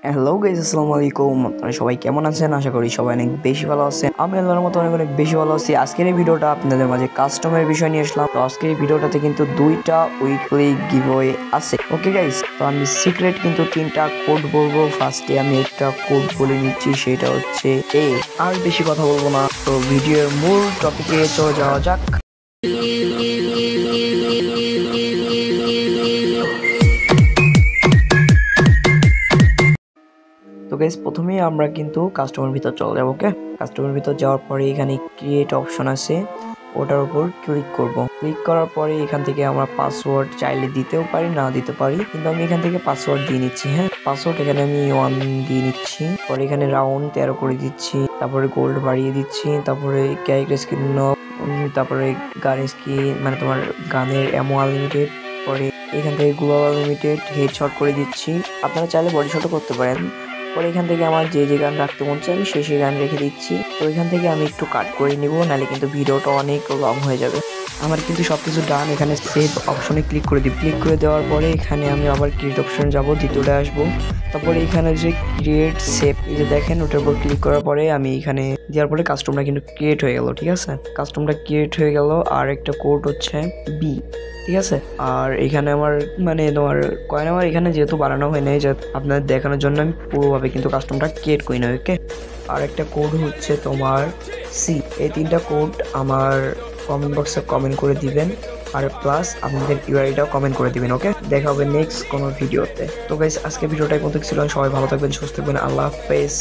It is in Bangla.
হ্যালো গাইস, আসসালামু আলাইকুম। আপনারা সবাই কেমন আছেন? আশা করি সবাই অনেক বেশি ভালো আছেন। আমি আল্লাহর মতো অনেক বেশি ভালো আছি। আজকের এই ভিডিওটা আপনাদের মাঝে কাস্টমের বিষয় নিয়ে আসলাম। তো আজকের এই ভিডিওটাতে কিন্তু দুইটা উইকলি গিভওয়ে আছে। ওকে গাইস, তো আমি সিক্রেট কিন্তু তিনটা কোড বলবো। ফার্স্টে আমি একটা কোড বলে নিচ্ছি, সেটা হচ্ছে এ। আর বেশি কথা বলবো না, তো ভিডিওর মূল টপিকে চলে যাওয়া যাক। তো গাইস, প্রথমেই আমরা কিন্তু কাস্টমার ভিতর চলে যাবো। ওকে, কাস্টমার ভিতর যাওয়ার পরে এখানে ক্রিয়েট অপশন আছে, ওটার উপর ক্লিক করব। ক্লিক করার পরে এখান থেকে আমরা পাসওয়ার্ড চাইলে দিতেও পারি, না দিতে পারি, কিন্তু আমি এখান থেকে পাসওয়ার্ড দিয়ে নিচ্ছি। হ্যাঁ, পাসওয়ার্ড এখানে আমি 1 দিয়ে নিচ্ছি। পরে এখানে রাউন্ড 13 করে দিচ্ছি, তারপরে গোল্ড বাড়িয়ে দিচ্ছি, তারপরে ক্যারেক্টার স্কিন, তারপরে গান স্কিন মানে তোমার গানের অ্যামো আনলিমিটেড। পরে এখান থেকে গ্লোবাল আনলিমিটেড হেডশট করে দিচ্ছি। আপনারা চাইলে বডি শটও করতে পারেন। পরে এখান থেকে আমার যে গান রাখতে মন চাই আমি সেই গান রেখে দিচ্ছি। তো এখান থেকে আমি একটু কাট করে নিব, নাহলে কিন্তু ভিডিওটা অনেক লং হয়ে যাবে। আমার কিন্তু সবকিছু ডান। এখানে সেভ অপশনে ক্লিক করে দিই। ক্লিক করে দেওয়ার পরে এখানে আমি আবার ক্রিয়েট অপশনে যাব, দ্বিতীয়টা আসবো। তারপরে এখানে যে ক্রিয়েট সেভ, এই যে দেখেন, ওটার উপর ক্লিক করার পরে আমি এখানে দেওয়ার পরে কাস্টমটা কিন্তু ক্রিয়েট হয়ে গেল। ঠিক আছে, কাস্টমটা ক্রিয়েট হয়ে গেল। আর একটা কোড হচ্ছে বি, ঠিক আছে। আর এখানে আমার মানে তোমার কয়েন আমার এখানে যেহেতু বানানো হয় নাই, আপনাদের দেখানোর জন্য আমি পুরোভাবে কিন্তু কাস্টমটা ক্রিয়েট করি না। ওকে, আর একটা কোড হচ্ছে তোমার সি। এই তিনটা কোড আমার কমেন্ট বক্সে কমেন্ট করে দিবেন, আর প্লাস আপনাদের ইউআইডিটাও কমেন্ট করে দিবেন। ওকে, দেখা হবে নেক্সট কোনো ভিডিওতে। তো গাইস, আজকে ভিডিওটাই পর্যন্ত ছিল। সবাই ভালো থাকবেন, সুস্থ থাকবেন। আল্লাহ হাফেজ।